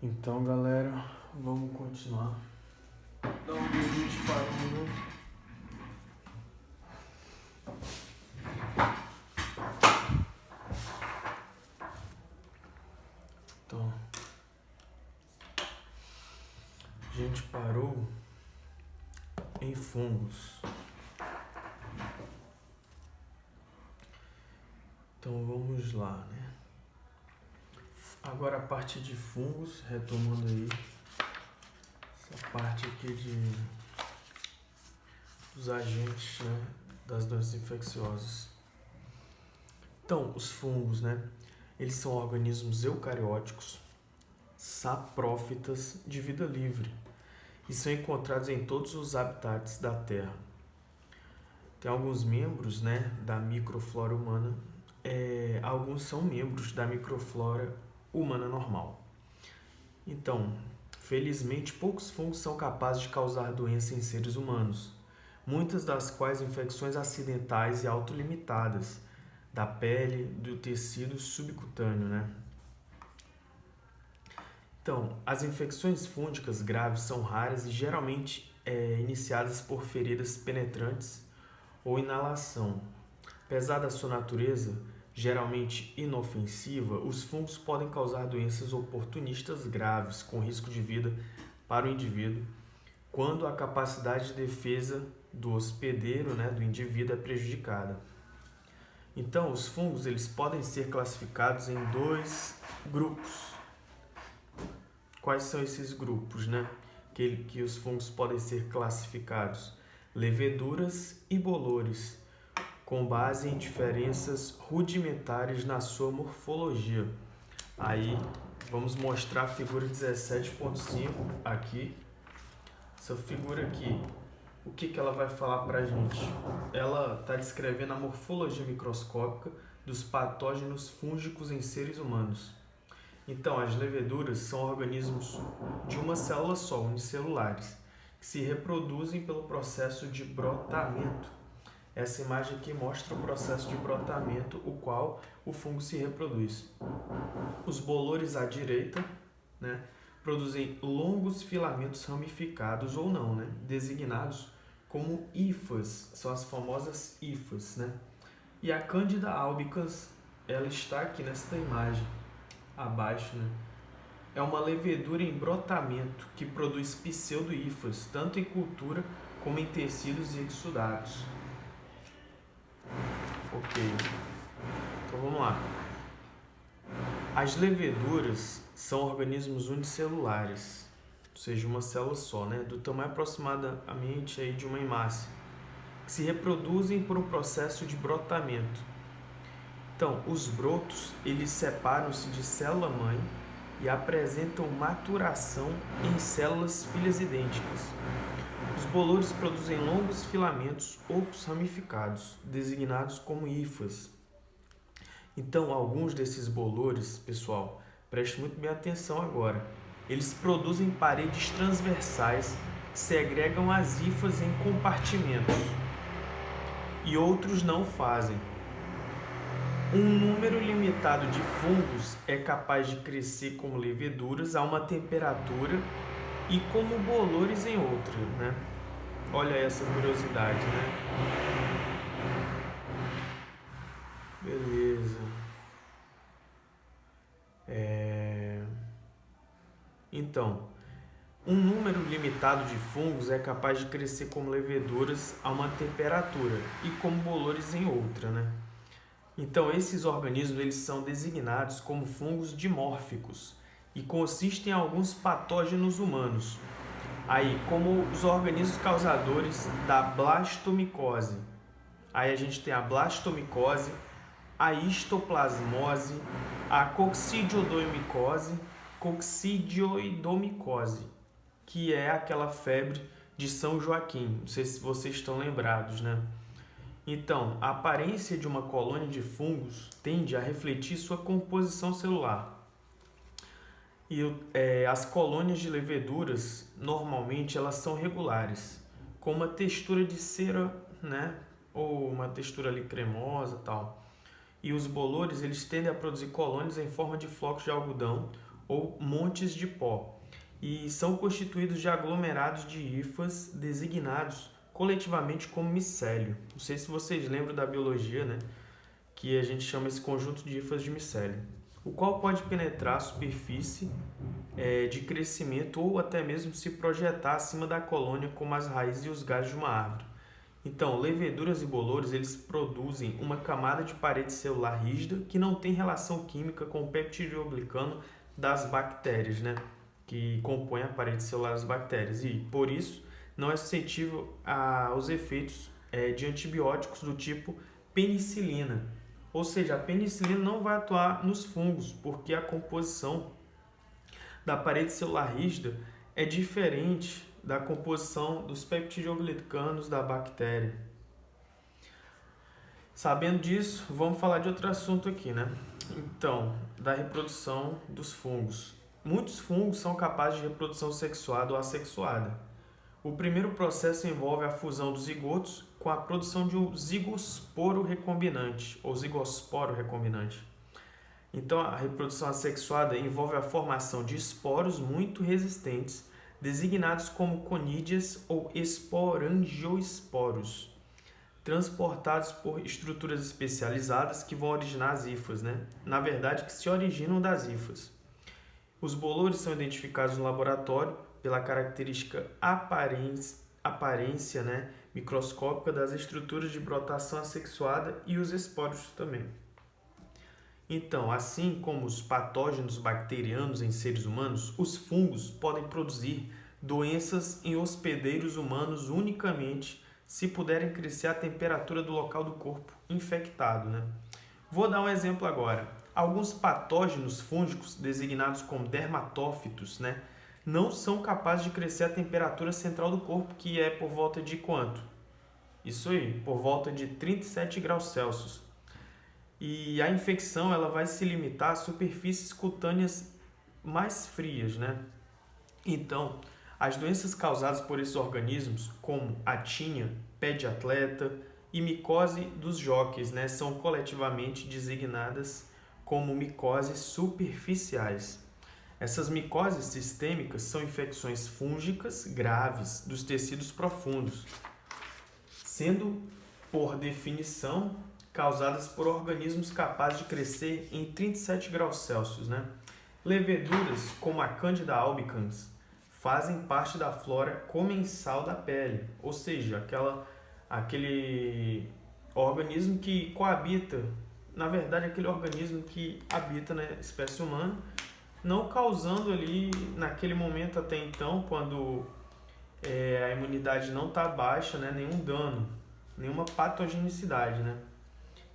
Então, galera, vamos continuar. Da onde a gente parou, né? Então, a gente parou em fungos. Então, vamos lá, né? Agora a parte de fungos, retomando aí essa parte aqui dos agentes, né, das doenças infecciosas. Então, os fungos, né, eles são organismos eucarióticos, saprófitas de vida livre e são encontrados em todos os habitats da Terra. Tem alguns membros, né, da microflora humana, alguns são membros da microflora humana normal. Então, felizmente, poucos fungos são capazes de causar doença em seres humanos, muitas das quais infecções acidentais e autolimitadas da pele, do tecido subcutâneo, né? Então, as infecções fúngicas graves são raras e geralmente iniciadas por feridas penetrantes ou inalação. Apesar da sua natureza geralmente inofensiva, os fungos podem causar doenças oportunistas graves, com risco de vida para o indivíduo, quando a capacidade de defesa do hospedeiro, né, do indivíduo, é prejudicada. Então, os fungos eles podem ser classificados em dois grupos. Quais são esses grupos, né? Que os fungos podem ser classificados? Leveduras e bolores, com base em diferenças rudimentares na sua morfologia. Aí, vamos mostrar a figura 17.5 aqui. Essa figura aqui, o que ela vai falar para a gente? Ela está descrevendo a morfologia microscópica dos patógenos fúngicos em seres humanos. Então, as leveduras são organismos de uma célula só, unicelulares, que se reproduzem pelo processo de brotamento. Essa imagem aqui mostra o processo de brotamento, o qual o fungo se reproduz. Os bolores à direita, né, produzem longos filamentos ramificados ou não, né, designados como hifas, são as famosas hifas, né? E a Candida albicans, ela está aqui nesta imagem, abaixo, né? É uma levedura em brotamento que produz pseudo-hifas, tanto em cultura como em tecidos e exudados. Ok, então vamos lá. As leveduras são organismos unicelulares, ou seja, uma célula só, né? Do tamanho aproximadamente aí de uma hemácia, que se reproduzem por um processo de brotamento. Então, os brotos, eles separam-se de célula-mãe e apresentam maturação em células filhas idênticas. Os bolores produzem longos filamentos ocos ramificados, designados como hifas. Então, alguns desses bolores, pessoal, preste muito bem atenção agora, eles produzem paredes transversais que segregam as hifas em compartimentos, e outros não fazem. Um número limitado de fungos é capaz de crescer como leveduras a uma temperatura e como bolores em outra, né? Olha essa curiosidade, né? Beleza. Então, um número limitado de fungos é capaz de crescer como leveduras a uma temperatura e como bolores em outra, né? Então, esses organismos eles são designados como fungos dimórficos e consistem em alguns patógenos humanos, aí como os organismos causadores da blastomicose. Aí a gente tem a blastomicose, a histoplasmose, a coccidioidomicose, que é aquela febre de São Joaquim. Não sei se vocês estão lembrados, né? Então, a aparência de uma colônia de fungos tende a refletir sua composição celular. E as colônias de leveduras, normalmente, elas são regulares, com uma textura de cera, né? Ou uma textura ali cremosa e tal. E os bolores, eles tendem a produzir colônias em forma de flocos de algodão ou montes de pó, e são constituídos de aglomerados de hifas designados coletivamente como micélio. Não sei se vocês lembram da biologia, né? Que a gente chama esse conjunto de hifas de micélio, o qual pode penetrar a superfície de crescimento ou até mesmo se projetar acima da colônia como as raízes e os galhos de uma árvore. Então, leveduras e bolores, eles produzem uma camada de parede celular rígida que não tem relação química com o peptidoglicano das bactérias, né? Que compõem a parede celular das bactérias, e, por isso, não é suscetível aos efeitos de antibióticos do tipo penicilina. Ou seja, a penicilina não vai atuar nos fungos, porque a composição da parede celular rígida é diferente da composição dos peptidoglicanos da bactéria. Sabendo disso, vamos falar de outro assunto aqui, né? Então, da reprodução dos fungos. Muitos fungos são capazes de reprodução sexuada ou assexuada. O primeiro processo envolve a fusão dos zigotos com a produção de um zigosporo recombinante, ou zigosporo recombinante. Então, a reprodução assexuada envolve a formação de esporos muito resistentes, designados como conídeas ou esporangioesporos, transportados por estruturas especializadas que vão originar as hifas, né? Na verdade, que se originam das hifas. Os bolores são identificados no laboratório pela característica aparência, né, microscópica das estruturas de brotação assexuada e os esporos também. Então, assim como os patógenos bacterianos em seres humanos, os fungos podem produzir doenças em hospedeiros humanos unicamente se puderem crescer a temperatura do local do corpo infectado, né? Vou dar um exemplo agora. Alguns patógenos fúngicos, designados como dermatófitos, né, não são capazes de crescer a temperatura central do corpo, que é por volta de quanto? Isso aí, por volta de 37 graus Celsius. E a infecção ela vai se limitar a superfícies cutâneas mais frias, né? Então, as doenças causadas por esses organismos, como a tinea, pé de atleta e micose dos jóqueis, né, são coletivamente designadas como micoses superficiais. Essas micoses sistêmicas são infecções fúngicas graves dos tecidos profundos, sendo, por definição, causadas por organismos capazes de crescer em 37 graus Celsius, né? Leveduras, como a Candida albicans, fazem parte da flora comensal da pele, ou seja, aquele organismo que coabita, na verdade, aquele organismo que habita na espécie humana, não causando ali, naquele momento até então, quando a imunidade não está baixa, né, nenhum dano, nenhuma patogenicidade, né?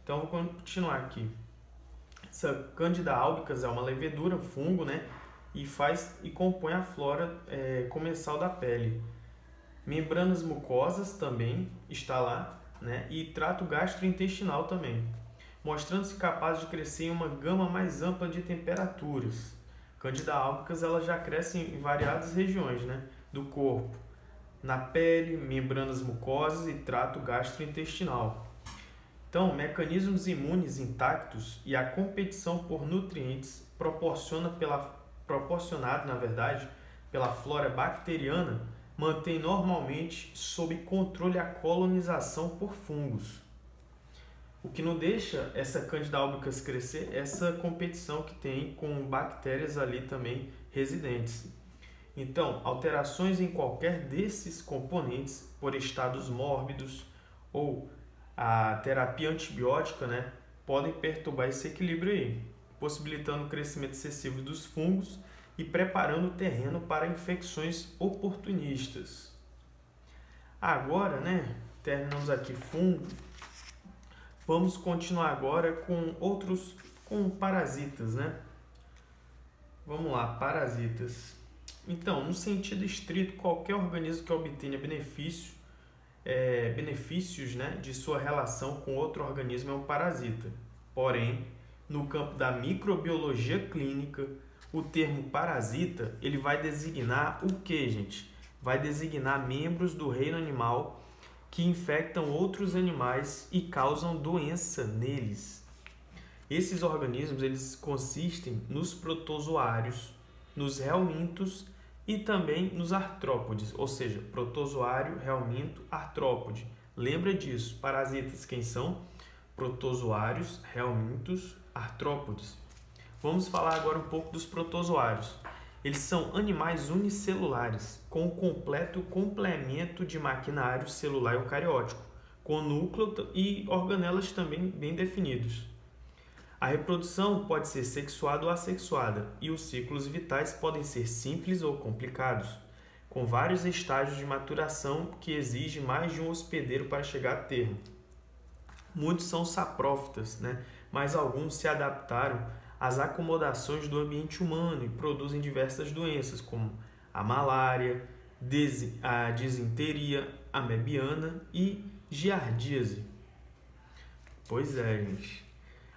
Então, vou continuar aqui. Essa Candida albicans é uma levedura, um fungo, né, e compõe a flora comensal da pele. Membranas mucosas também está lá, né, e trato gastrointestinal também, mostrando-se capaz de crescer em uma gama mais ampla de temperaturas. Candida albicans ela já cresce em variadas regiões, né, do corpo, na pele, membranas mucosas e trato gastrointestinal. Então, mecanismos imunes intactos e a competição por nutrientes proporcionado, na verdade, pela flora bacteriana, mantém normalmente sob controle a colonização por fungos. O que não deixa essa Candida albicans crescer é essa competição que tem com bactérias ali também residentes. Então, alterações em qualquer desses componentes por estados mórbidos ou a terapia antibiótica, né, podem perturbar esse equilíbrio aí, possibilitando o crescimento excessivo dos fungos e preparando o terreno para infecções oportunistas. Agora, né, terminamos aqui fungo. Vamos continuar agora com parasitas, né? Vamos lá, parasitas. Então, no sentido estrito, qualquer organismo que obtenha benefícios, né, de sua relação com outro organismo é um parasita. Porém, no campo da microbiologia clínica, o termo parasita ele vai designar o que, gente? Vai designar membros do reino animal que infectam outros animais e causam doença neles. Esses organismos eles consistem nos protozoários, nos helmintos e também nos artrópodes, ou seja, protozoário, helminto, artrópode. Lembra disso, parasitas quem são? Protozoários, helmintos, artrópodes. Vamos falar agora um pouco dos protozoários. Eles são animais unicelulares, com um completo complemento de maquinário celular eucariótico, com núcleo e organelas também bem definidos. A reprodução pode ser sexuada ou assexuada, e os ciclos vitais podem ser simples ou complicados, com vários estágios de maturação que exigem mais de um hospedeiro para chegar a termo. Muitos são saprófitas, mas alguns se adaptaram às acomodações do ambiente humano e produzem diversas doenças, como a malária, a disenteria, a mebiana e giardíase. Pois é, gente.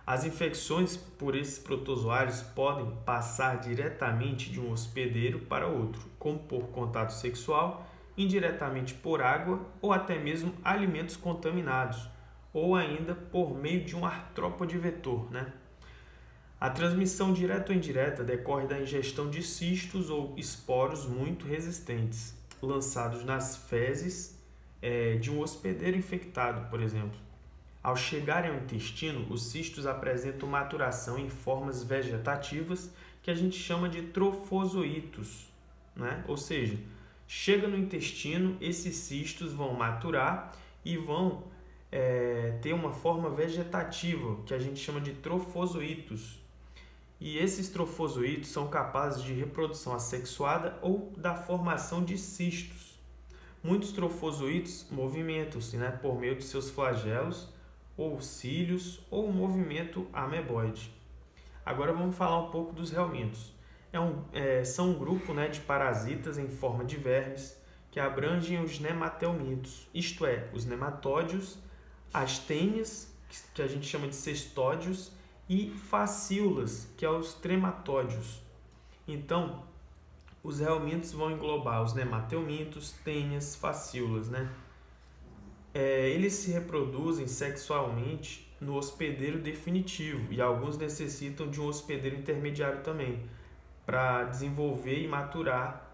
As infecções por esses protozoários podem passar diretamente de um hospedeiro para outro, como por contato sexual, indiretamente por água ou até mesmo alimentos contaminados, ou ainda por meio de um artrópode vetor, A transmissão direta ou indireta decorre da ingestão de cistos ou esporos muito resistentes, lançados nas fezes de um hospedeiro infectado, por exemplo. Ao chegarem ao intestino, os cistos apresentam maturação em formas vegetativas que a gente chama de trofozoítos, Ou seja, chega no intestino, esses cistos vão maturar e vão ter uma forma vegetativa que a gente chama de trofozoítos. E esses trofozoítos são capazes de reprodução assexuada ou da formação de cistos. Muitos trofozoítos movimentam-se por meio de seus flagelos ou cílios ou um movimento ameboide. Agora vamos falar um pouco dos helmintos. São um grupo de parasitas em forma de vermes que abrangem os nematelmintos, isto é, os nematódios, as tênias, que a gente chama de cestódios, e fascíolas, que é os trematódios. Então, os helmintos vão englobar os nematelmintos, tênias, fascíolas, Eles se reproduzem sexualmente no hospedeiro definitivo e alguns necessitam de um hospedeiro intermediário também, para desenvolver e maturar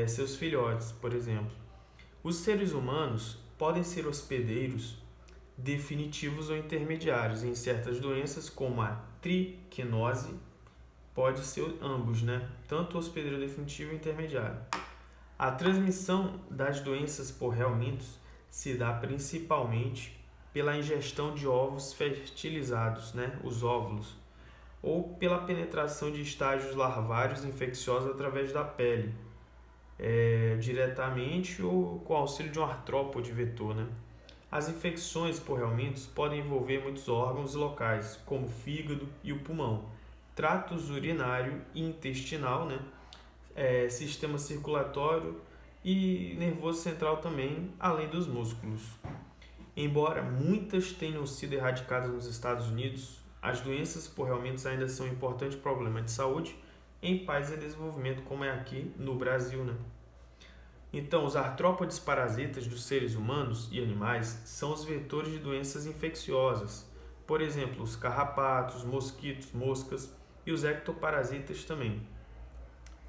seus filhotes, por exemplo. Os seres humanos podem ser hospedeiros definitivos ou intermediários em certas doenças, como a triquinose, pode ser ambos, tanto hospedeiro definitivo e intermediário. A transmissão das doenças por helmintos se dá principalmente pela ingestão de ovos fertilizados, os óvulos, ou pela penetração de estágios larvários infecciosos através da pele, diretamente ou com auxílio de um artrópode vetor, As infecções por helmintos podem envolver muitos órgãos locais, como o fígado e o pulmão, tratos urinário e intestinal, sistema circulatório e nervoso central também, além dos músculos. Embora muitas tenham sido erradicadas nos Estados Unidos, as doenças por helmintos ainda são um importante problema de saúde em países em desenvolvimento, como é aqui no Brasil, Então, os artrópodes parasitas dos seres humanos e animais são os vetores de doenças infecciosas. Por exemplo, os carrapatos, mosquitos, moscas e os ectoparasitas também.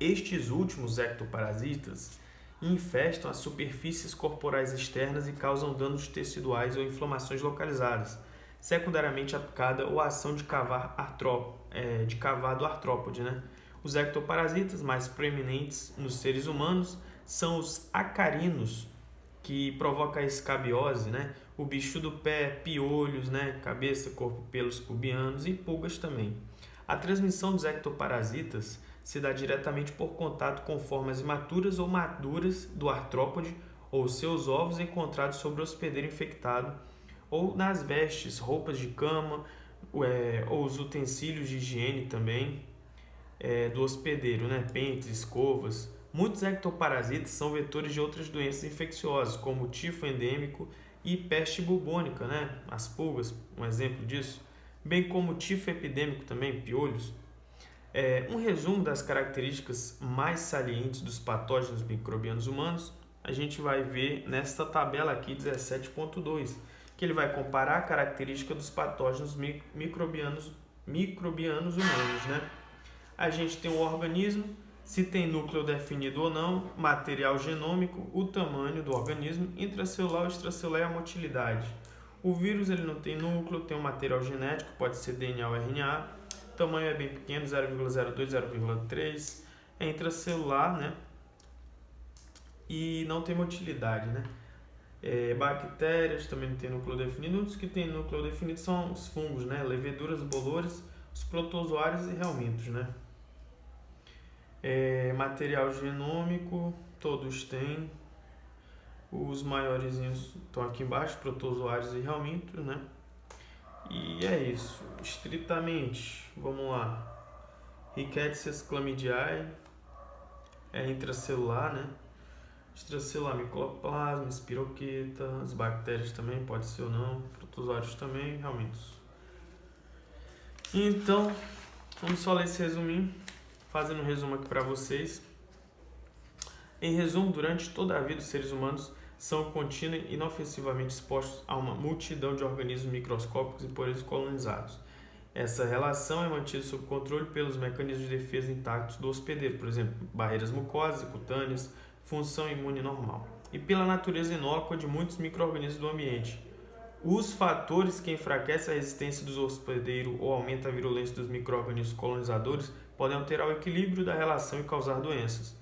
Estes últimos ectoparasitas infestam as superfícies corporais externas e causam danos teciduais ou inflamações localizadas, secundariamente aplicada ou a ação de cavar do artrópode. Os ectoparasitas mais proeminentes nos seres humanos são os acarinos, que provoca a escabiose, o bicho do pé, piolhos, cabeça, corpo, pelos pubianos e pulgas também. A transmissão dos ectoparasitas se dá diretamente por contato com formas imaturas ou maduras do artrópode ou seus ovos encontrados sobre o hospedeiro infectado ou nas vestes, roupas de cama ou os utensílios de higiene também do hospedeiro, pentes, escovas. Muitos ectoparasitas são vetores de outras doenças infecciosas, como o tifo endêmico e peste bubônica, as pulgas, um exemplo disso, bem como o tifo epidêmico também, piolhos. Um resumo das características mais salientes dos patógenos microbianos humanos, a gente vai ver nesta tabela aqui 17.2, que ele vai comparar a característica dos patógenos microbianos humanos, A gente tem um organismo se tem núcleo definido ou não, material genômico, o tamanho do organismo, intracelular ou extracelular e a motilidade. O vírus ele não tem núcleo, tem um material genético, pode ser DNA ou RNA, o tamanho é bem pequeno, 0,02, 0,3, é intracelular, né? E não tem motilidade, né? Bactérias também não tem núcleo definido. Os que têm núcleo definido são os fungos, né? Leveduras, bolores, os protozoários e helmintos, né? Material genômico, todos têm. Os maiorzinhos estão aqui embaixo, protozoários e helmintos, né? E é isso. Estritamente, vamos lá. Rickettsia chlamydiae é intracelular, né? Extracelular, micoplasma, espiroqueta, as bactérias também, pode ser ou não, protozoários também, realmente. Então, vamos só ler esse resuminho, fazendo um resumo aqui para vocês. Em resumo, durante toda a vida, os seres humanos são contínua e inofensivamente expostos a uma multidão de organismos microscópicos e por eles colonizados. Essa relação é mantida sob controle pelos mecanismos de defesa intactos do hospedeiro, por exemplo, barreiras mucosas e cutâneas, função imune normal, e pela natureza inócua de muitos micro-organismos do ambiente. Os fatores que enfraquecem a resistência dos hospedeiros ou aumentam a virulência dos micro-organismos colonizadores podem alterar o equilíbrio da relação e causar doenças.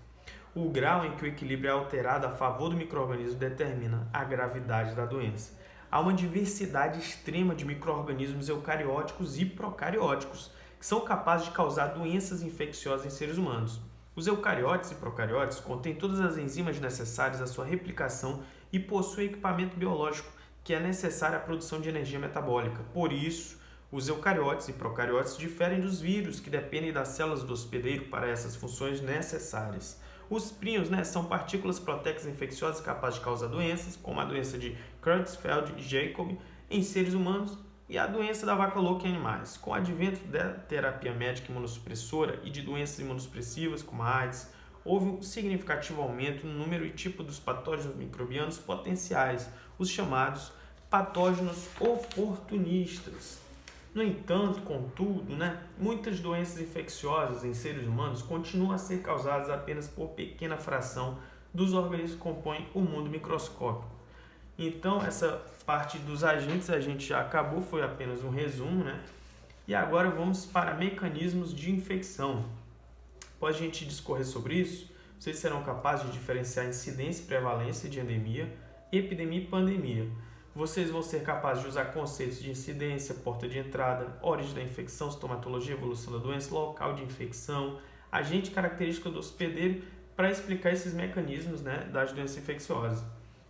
O grau em que o equilíbrio é alterado a favor do micro-organismo determina a gravidade da doença. Há uma diversidade extrema de micro-organismos eucarióticos e procarióticos que são capazes de causar doenças infecciosas em seres humanos. Os eucariotes e procariotes contêm todas as enzimas necessárias à sua replicação e possuem equipamento biológico que é necessário à produção de energia metabólica. Por isso, os eucariotes e procariotes diferem dos vírus, que dependem das células do hospedeiro para essas funções necessárias. Os príons, são partículas proteicas infecciosas capazes de causar doenças, como a doença de Creutzfeldt e Jakob em seres humanos e a doença da vaca louca em animais. Com o advento da terapia médica imunossupressora e de doenças imunossupressivas, como a AIDS, houve um significativo aumento no número e tipo dos patógenos microbianos potenciais, os chamados patógenos oportunistas. No entanto, contudo, muitas doenças infecciosas em seres humanos continuam a ser causadas apenas por pequena fração dos organismos que compõem o mundo microscópico. Então, essa parte dos agentes a gente já acabou, foi apenas um resumo, E agora vamos para mecanismos de infecção. Após a gente discorrer sobre isso, vocês serão capazes de diferenciar incidência e prevalência de endemia, epidemia e pandemia. Vocês vão ser capazes de usar conceitos de incidência, porta de entrada, origem da infecção, sintomatologia, evolução da doença, local de infecção, agente característico do hospedeiro para explicar esses mecanismos das doenças infecciosas.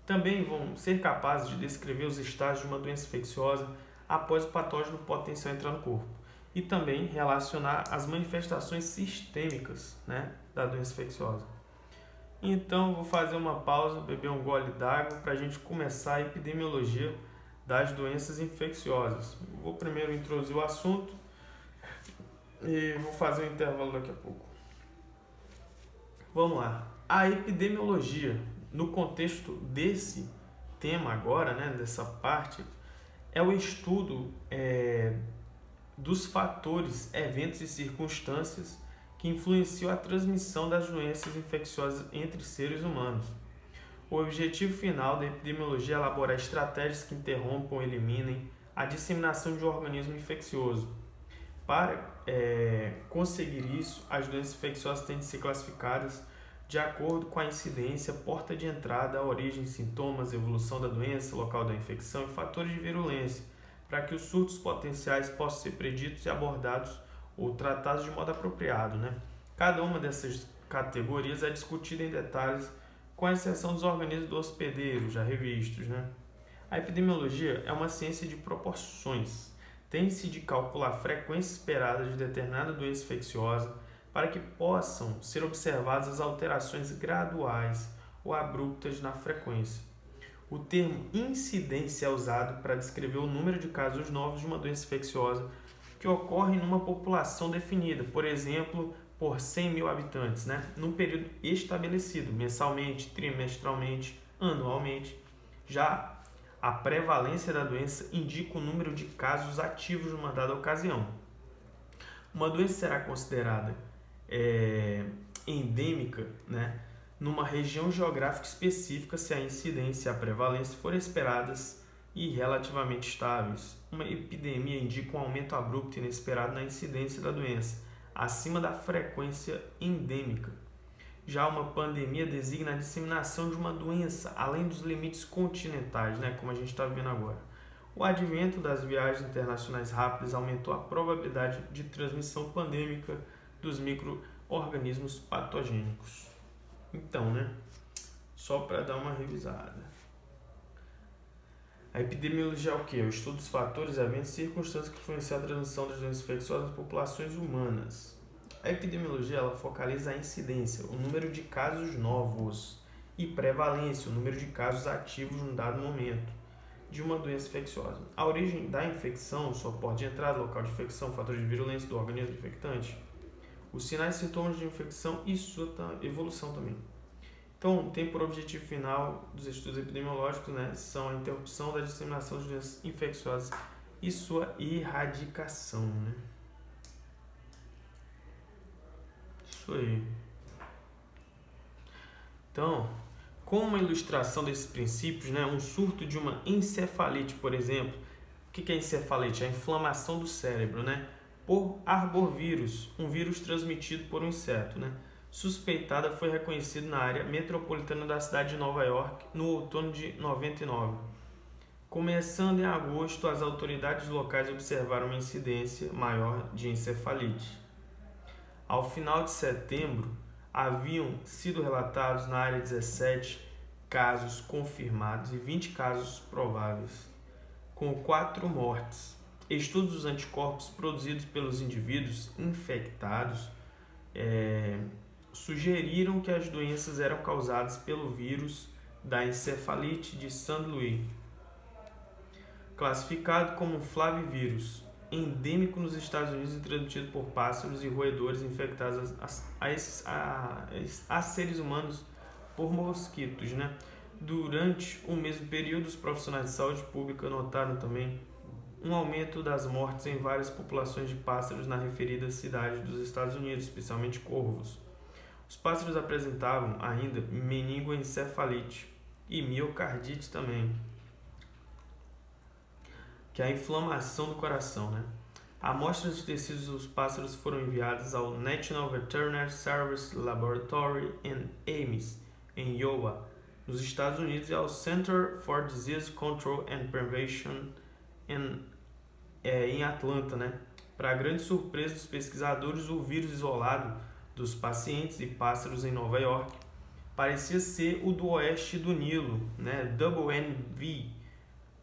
Também vão ser capazes de descrever os estágios de uma doença infecciosa após o patógeno potencial entrar no corpo. E também relacionar as manifestações sistêmicas da doença infecciosa. Então, vou fazer uma pausa, beber um gole d'água para a gente começar a epidemiologia das doenças infecciosas. Vou primeiro introduzir o assunto e vou fazer um intervalo daqui a pouco. Vamos lá. A epidemiologia, no contexto desse tema agora, dessa parte, é o estudo dos fatores, eventos e circunstâncias que influenciam a transmissão das doenças infecciosas entre seres humanos. O objetivo final da epidemiologia é elaborar estratégias que interrompam ou eliminem a disseminação de um organismo infeccioso. Para conseguir isso, as doenças infecciosas têm de ser classificadas de acordo com a incidência, porta de entrada, a origem, sintomas, evolução da doença, local da infecção e fatores de virulência, para que os surtos potenciais possam ser preditos e abordados ou tratados de modo apropriado. Cada uma dessas categorias é discutida em detalhes, com exceção dos organismos do hospedeiro, já revistos. A epidemiologia é uma ciência de proporções. Tem-se de calcular a frequência esperada de determinada doença infecciosa para que possam ser observadas as alterações graduais ou abruptas na frequência. O termo incidência é usado para descrever o número de casos novos de uma doença infecciosa que ocorre numa população definida, por exemplo, por 100 mil habitantes, num período estabelecido, mensalmente, trimestralmente, anualmente. Já a prevalência da doença indica o número de casos ativos numa dada ocasião. Uma doença será considerada endêmica, né, numa região geográfica específica se a incidência e a prevalência forem esperadas e relativamente estáveis. Uma epidemia indica um aumento abrupto e inesperado na incidência da doença, acima da frequência endêmica. Já uma pandemia designa a disseminação de uma doença além dos limites continentais, né, como a gente está vendo agora. O advento das viagens internacionais rápidas aumentou a probabilidade de transmissão pandêmica dos micro-organismos patogênicos. Então, né, só para dar uma revisada. A epidemiologia é o quê? O estudo dos fatores, eventos e circunstâncias que influenciam a transmissão das doenças infecciosas nas populações humanas. A epidemiologia ela focaliza a incidência, o número de casos novos, e prevalência, o número de casos ativos num dado momento, de uma doença infecciosa. A origem da infecção, sua porta de entrada, local de infecção, fator de virulência do organismo infectante, os sinais e sintomas de infecção e sua evolução também. Então, tem por objetivo final dos estudos epidemiológicos, né, são a interrupção da disseminação de doenças infecciosas e sua erradicação, né? Isso aí. Então, como uma ilustração desses princípios, né, um surto de uma encefalite, por exemplo. O que é encefalite? É a inflamação do cérebro, né, por arborvírus, um vírus transmitido por um inseto, né? Suspeitada foi reconhecido na área metropolitana da cidade de Nova York no outono de 99. Começando em agosto, as autoridades locais observaram uma incidência maior de encefalite. Ao final de setembro, haviam sido relatados na área 17 casos confirmados e 20 casos prováveis, com 4 mortes. Estudos dos anticorpos produzidos pelos indivíduos infectados sugeriram que as doenças eram causadas pelo vírus da encefalite de St. Louis, classificado como um flavivírus, endêmico nos Estados Unidos e transmitido por pássaros e roedores infectados a seres humanos por mosquitos, né? Durante o mesmo período, os profissionais de saúde pública notaram também um aumento das mortes em várias populações de pássaros na referida cidade dos Estados Unidos, especialmente corvos. Os pássaros apresentavam ainda meningoencefalite e miocardite também, que é a inflamação do coração, né? Amostras de tecidos dos pássaros foram enviadas ao National Veterinary Service Laboratory em Ames, em Iowa, nos Estados Unidos, e ao Center for Disease Control and Prevention em Atlanta, né? Para grande surpresa dos pesquisadores, o vírus isolado dos pacientes e pássaros em Nova York parecia ser o do oeste do Nilo, né? WNV,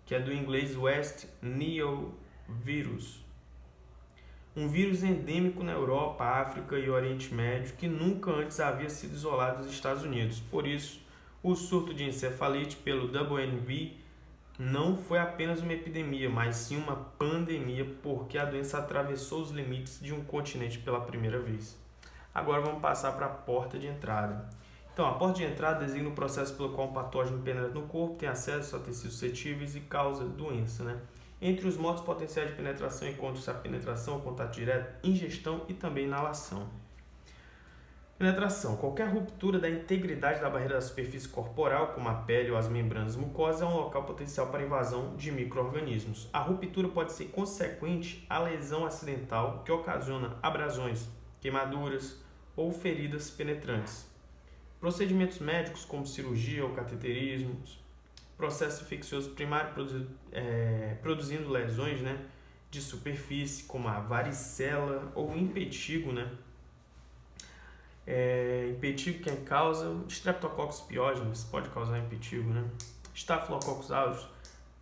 que é do inglês West Nile Virus. Um vírus endêmico na Europa, África e Oriente Médio que nunca antes havia sido isolado dos Estados Unidos. Por isso, o surto de encefalite pelo WNV não foi apenas uma epidemia, mas sim uma pandemia, porque a doença atravessou os limites de um continente pela primeira vez. Agora vamos passar para a porta de entrada. Então, a porta de entrada designa o processo pelo qual um patógeno penetra no corpo, tem acesso a tecidos suscetíveis e causa doença, né? Entre os modos potenciais de penetração encontram-se a penetração, o contato direto, ingestão e também inalação. Penetração. Qualquer ruptura da integridade da barreira da superfície corporal, como a pele ou as membranas mucosas, é um local potencial para invasão de micro-organismos. A ruptura pode ser consequente à lesão acidental que ocasiona abrasões, queimaduras ou feridas penetrantes. Procedimentos médicos como cirurgia ou cateterismo, processo infeccioso primário produzindo lesões, né, de superfície, como a varicela ou impetigo, né? Impetigo que causa Streptococcus pyogenes, pode causar impetigo, né? Staphylococcus aureus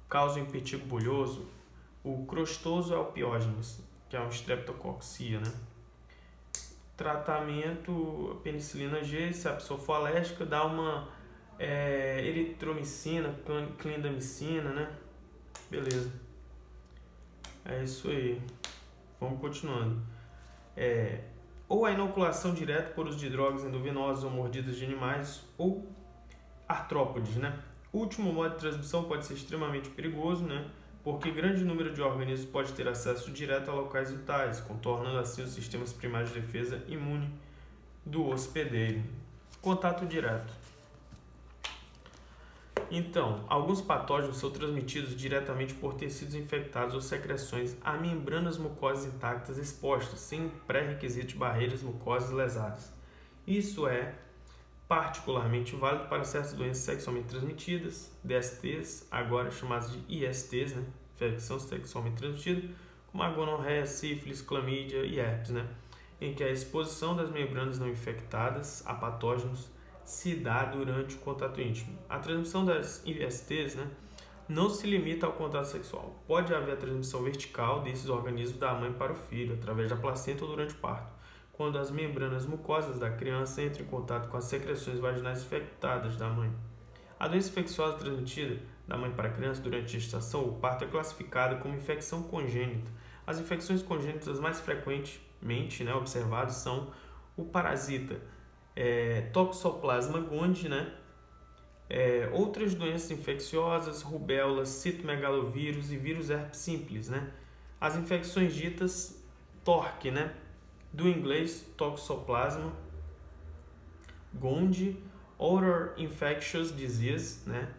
causa impetigo bulhoso. O crostoso é o piógenes, que é um streptococcia, né? Tratamento, penicilina G, se a pessoa for alérgica, dá uma eritromicina, clindamicina, né? Beleza. É isso aí. Vamos continuando. Ou a inoculação direta por uso de drogas endovenosas ou mordidas de animais, ou artrópodes, né? O último modo de transmissão pode ser extremamente perigoso, né? Porque grande número de organismos pode ter acesso direto a locais vitais, contornando assim os sistemas primários de defesa imune do hospedeiro. Contato direto. Então, alguns patógenos são transmitidos diretamente por tecidos infectados ou secreções a membranas mucosas intactas expostas, sem pré-requisito de barreiras mucosas lesadas. Isso é particularmente válido para certas doenças sexualmente transmitidas, DSTs, agora chamadas de ISTs, né? Infecção sexualmente transmitida, como a gonorreia, sífilis, clamídia e herpes, né? Em que a exposição das membranas não infectadas a patógenos se dá durante o contato íntimo. A transmissão das ISTs, né, não se limita ao contato sexual. Pode haver a transmissão vertical desses organismos da mãe para o filho, através da placenta ou durante o parto, quando as membranas mucosas da criança entram em contato com as secreções vaginais infectadas da mãe. A doença infecciosa transmitida da mãe para a criança durante a gestação ou parto é classificada como infecção congênita. As infecções congênitas mais frequentemente, né, observadas são o parasita Toxoplasma gondii, né? Outras doenças infecciosas, rubéola, citomegalovírus e vírus herpes simples, né? As infecções ditas TORC, né? Do inglês Toxoplasma gondii, Other Infectious Disease, né?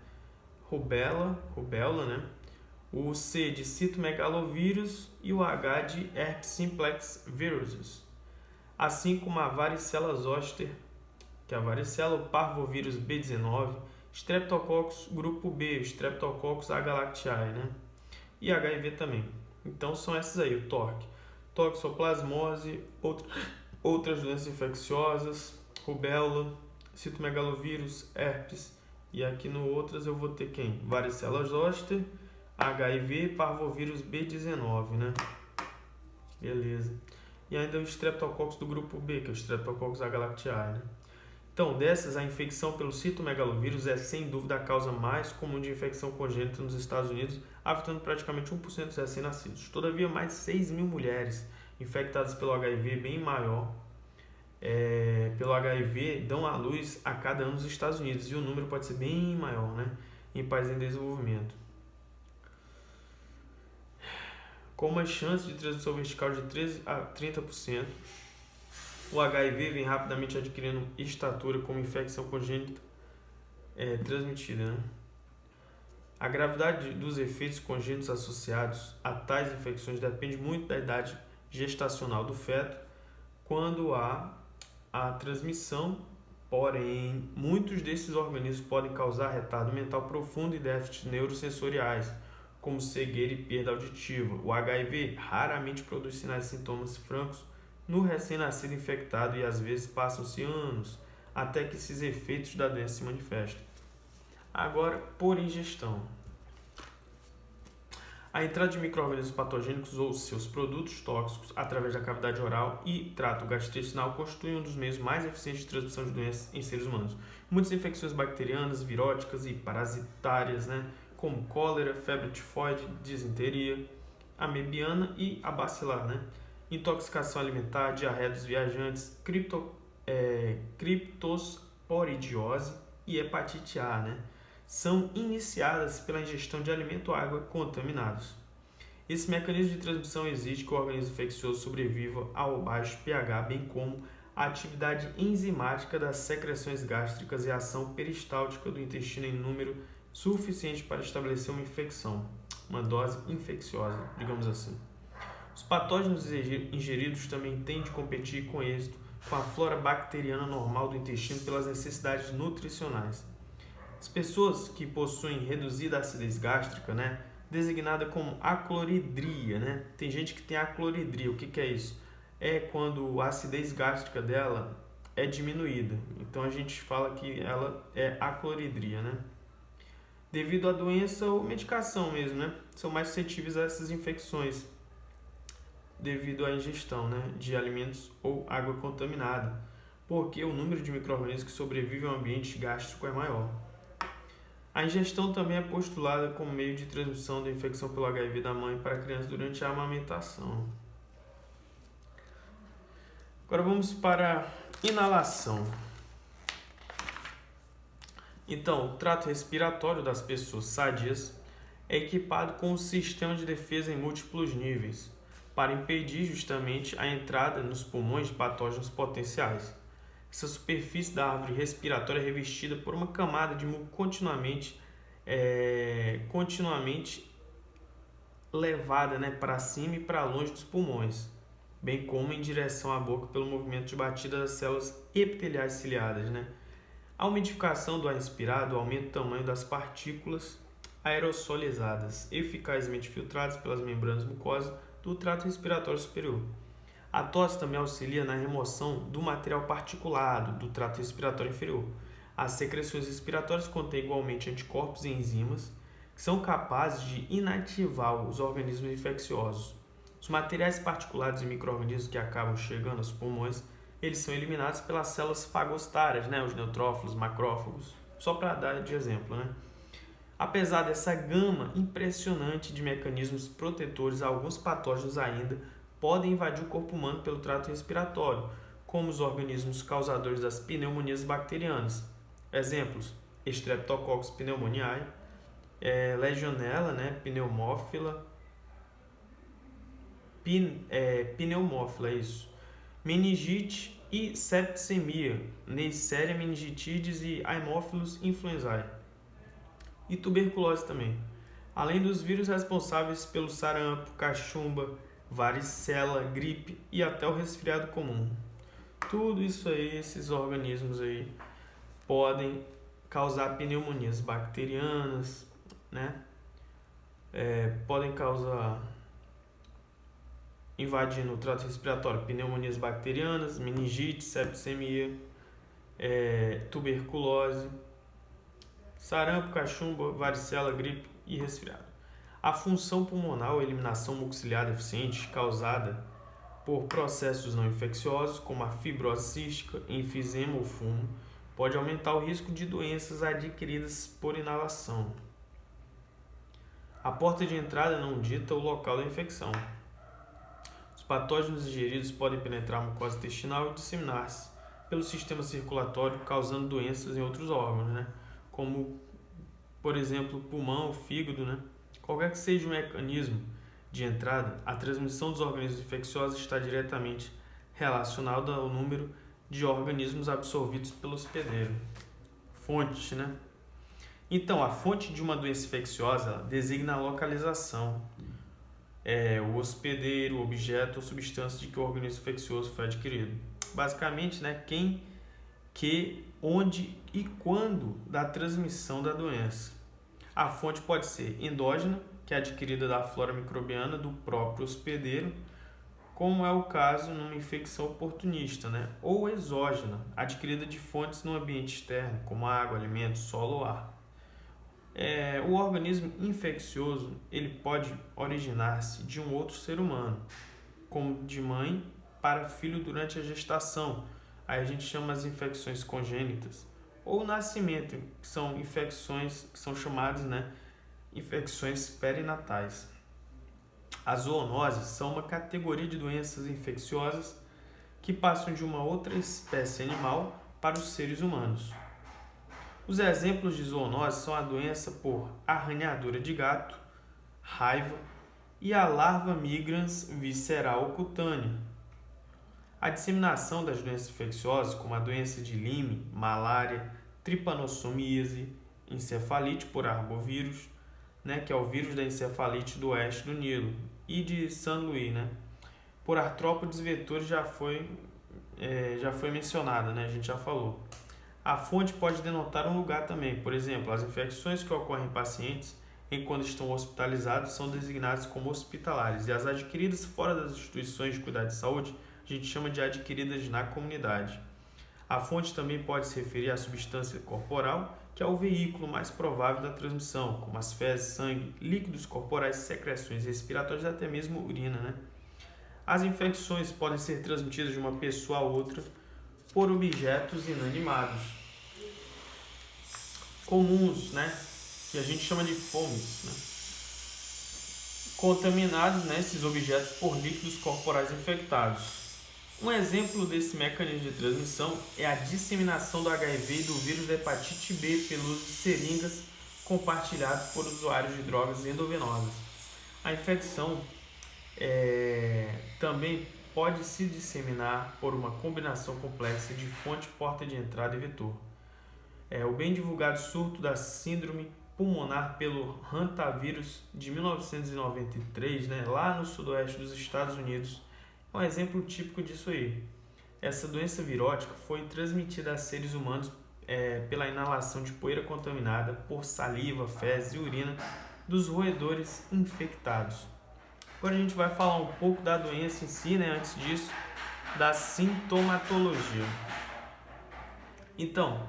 Rubéola, né? O C de citomegalovírus e o H de herpes simplex viruses, assim como a varicela zoster, que é a varicela, o parvovírus B19, Streptococcus grupo B, Streptococcus agalactiae, né? E HIV também. Então são essas aí, o TORC, toxoplasmose, outras doenças infecciosas, rubéola, citomegalovírus, herpes, e aqui no outras eu vou ter quem? Varicela zoster, HIV, parvovírus B19, né? Beleza. E ainda o Streptococcus do grupo B, que é o Streptococcus agalactiae, né? Então, dessas, a infecção pelo citomegalovírus é sem dúvida a causa mais comum de infecção congênita nos Estados Unidos, afetando praticamente 1% dos recém-nascidos. Todavia, mais de 6 mil mulheres infectadas pelo HIV, bem maior, pelo HIV, dão à luz a cada ano nos Estados Unidos, e o número pode ser bem maior, né, em países em desenvolvimento. Com uma chance de transmissão vertical de 13 a 30%, o HIV vem rapidamente adquirindo estatura como infecção congênita transmitida, né? A gravidade dos efeitos congênitos associados a tais infecções depende muito da idade gestacional do feto quando há a transmissão, porém, muitos desses organismos podem causar retardo mental profundo e déficits neurosensoriais, como cegueira e perda auditiva. O HIV raramente produz sinais e sintomas francos no recém-nascido infectado e às vezes passam-se anos até que esses efeitos da doença se manifestem. Agora, por ingestão. A entrada de micro-organismos patogênicos ou seus produtos tóxicos através da cavidade oral e trato gastrointestinal constitui um dos meios mais eficientes de transmissão de doenças em seres humanos. Muitas infecções bacterianas, viróticas e parasitárias, né, como cólera, febre tifoide, disenteria, amebiana e a bacilar, né, intoxicação alimentar, diarreia dos viajantes, criptosporidiose e hepatite A, né, são iniciadas pela ingestão de alimento ou água contaminados. Esse mecanismo de transmissão exige que o organismo infeccioso sobreviva ao baixo pH, bem como a atividade enzimática das secreções gástricas e a ação peristáltica do intestino em número suficiente para estabelecer uma infecção, uma dose infecciosa, digamos assim. Os patógenos ingeridos também têm de competir com êxito com a flora bacteriana normal do intestino pelas necessidades nutricionais. As pessoas que possuem reduzida acidez gástrica, né, designada como acloridria, né? Tem gente que tem acloridria. O que é isso? É quando a acidez gástrica dela é diminuída. Então a gente fala que ela é acloridria, né? Devido à doença ou medicação mesmo, né? São mais suscetíveis a essas infecções devido à ingestão, né, de alimentos ou água contaminada, porque o número de micro-organismos que sobrevivem ao ambiente gástrico é maior. A ingestão também é postulada como meio de transmissão da infecção pelo HIV da mãe para a criança durante a amamentação. Agora vamos para a inalação. Então, o trato respiratório das pessoas sadias é equipado com um sistema de defesa em múltiplos níveis, para impedir justamente a entrada nos pulmões de patógenos potenciais. Essa superfície da árvore respiratória é revestida por uma camada de muco continuamente levada, né, para cima e para longe dos pulmões, bem como em direção à boca pelo movimento de batida das células epiteliais ciliadas, né? A umidificação do ar respirado aumenta o tamanho das partículas aerossolizadas, eficazmente filtradas pelas membranas mucosas do trato respiratório superior. A tosse também auxilia na remoção do material particulado do trato respiratório inferior. As secreções respiratórias contêm igualmente anticorpos e enzimas que são capazes de inativar os organismos infecciosos. Os materiais particulados e micro-organismos que acabam chegando aos pulmões, eles são eliminados pelas células fagostárias, né? Os neutrófilos, macrófagos, só para dar de exemplo, né? Apesar dessa gama impressionante de mecanismos protetores, alguns patógenos ainda podem invadir o corpo humano pelo trato respiratório, como os organismos causadores das pneumonias bacterianas. Exemplos: Streptococcus pneumoniae, Legionella, né, pneumófila, pneumófila, isso, meningite e septicemia, Neisseria meningitidis e Haemophilus influenzae, e tuberculose também, além dos vírus responsáveis pelo sarampo, cachumba, varicela, gripe e até o resfriado comum. Tudo isso aí, esses organismos aí podem causar pneumonias bacterianas, né? Podem causar, invadindo o trato respiratório, pneumonias bacterianas, meningite, septicemia, tuberculose, sarampo, cachumba, varicela, gripe e resfriado. A função pulmonar ou eliminação mucociliar deficiente causada por processos não infecciosos, como a fibrose cística, enfisema ou fumo, pode aumentar o risco de doenças adquiridas por inalação. A porta de entrada não dita o local da infecção. Os patógenos ingeridos podem penetrar a mucosa intestinal e disseminar-se pelo sistema circulatório, causando doenças em outros órgãos, né? Como, por exemplo, o pulmão, o fígado, né? Qualquer que seja o mecanismo de entrada, a transmissão dos organismos infecciosos está diretamente relacionada ao número de organismos absorvidos pelo hospedeiro. Fonte, né? Então, a fonte de uma doença infecciosa designa a localização, o hospedeiro, o objeto ou substância de que o organismo infeccioso foi adquirido. Basicamente, né, quem, que, onde e quando da transmissão da doença. A fonte pode ser endógena, que é adquirida da flora microbiana do próprio hospedeiro, como é o caso numa infecção oportunista, né? Ou exógena, adquirida de fontes no ambiente externo, como água, alimentos, solo ou ar. O organismo infeccioso ele pode originar-se de um outro ser humano, como de mãe para filho durante a gestação. Aí a gente chama as infecções congênitas. Ou nascimento, que são infecções que são chamadas, né, infecções perinatais. As zoonoses são uma categoria de doenças infecciosas que passam de uma outra espécie animal para os seres humanos. Os exemplos de zoonose são a doença por arranhadura de gato, raiva e a larva migrans visceral cutânea. A disseminação das doenças infecciosas, como a doença de Lyme, malária, tripanossomíase, encefalite por arbovírus, né, que é o vírus da encefalite do oeste do Nilo, e de Saint-Louis, né, por artrópodes vetores já foi mencionada, né, a gente já falou. A fonte pode denotar um lugar também, por exemplo, as infecções que ocorrem em pacientes enquanto estão hospitalizados são designadas como hospitalares, e as adquiridas fora das instituições de cuidado de saúde a gente chama de adquiridas na comunidade. A fonte também pode se referir à substância corporal, que é o veículo mais provável da transmissão, como as fezes, sangue, líquidos corporais, secreções respiratórias e até mesmo urina, né? As infecções podem ser transmitidas de uma pessoa a outra por objetos inanimados comuns, né? Que a gente chama de fomes, né? Contaminados, né, esses objetos por líquidos corporais infectados. Um exemplo desse mecanismo de transmissão é a disseminação do HIV e do vírus da hepatite B pelo uso de seringas compartilhadas por usuários de drogas endovenosas. A infecção também pode se disseminar por uma combinação complexa de fonte, porta de entrada e vetor. O bem divulgado surto da síndrome pulmonar pelo hantavirus de 1993, né, lá no sudoeste dos Estados Unidos, é um exemplo típico disso aí. Essa doença virótica foi transmitida a seres humanos pela inalação de poeira contaminada por saliva, fezes e urina dos roedores infectados. Agora a gente vai falar um pouco da doença em si, né? Antes disso, da sintomatologia. Então,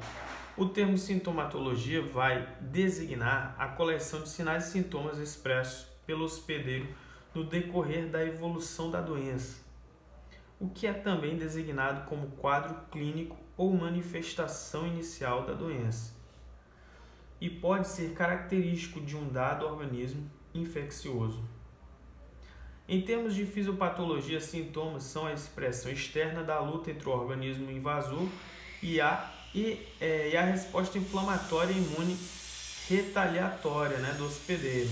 o termo sintomatologia vai designar a coleção de sinais e sintomas expressos pelo hospedeiro no decorrer da evolução da doença, o que é também designado como quadro clínico ou manifestação inicial da doença, e pode ser característico de um dado organismo infeccioso. Em termos de fisiopatologia, sintomas são a expressão externa da luta entre o organismo invasor e a resposta inflamatória e imune retaliatória, né, do hospedeiro.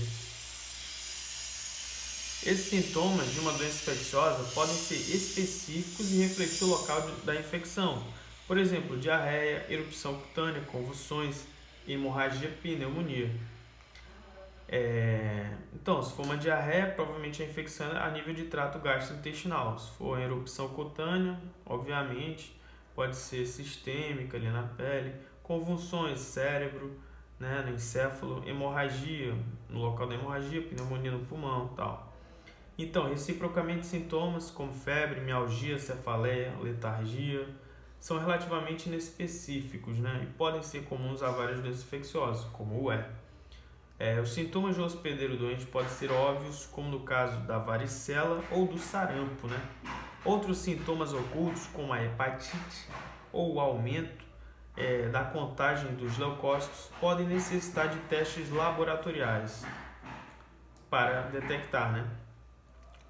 Esses sintomas de uma doença infecciosa podem ser específicos e refletir o local da infecção. Por exemplo, diarreia, erupção cutânea, convulsões, hemorragia, pneumonia. Então, se for uma diarreia, provavelmente a infecção é a nível de trato gastrointestinal. Se for uma erupção cutânea, obviamente, pode ser sistêmica ali na pele, convulsões, cérebro, né, no encéfalo, hemorragia, no local da hemorragia, pneumonia no pulmão e tal. Então, reciprocamente, sintomas como febre, mialgia, cefaleia, letargia, são relativamente inespecíficos, né, e podem ser comuns a várias doenças infecciosas, como o os sintomas do hospedeiro doente podem ser óbvios, como no caso da varicela ou do sarampo, né? Outros sintomas ocultos, como a hepatite ou o aumento da contagem dos leucócitos, podem necessitar de testes laboratoriais para detectar, né?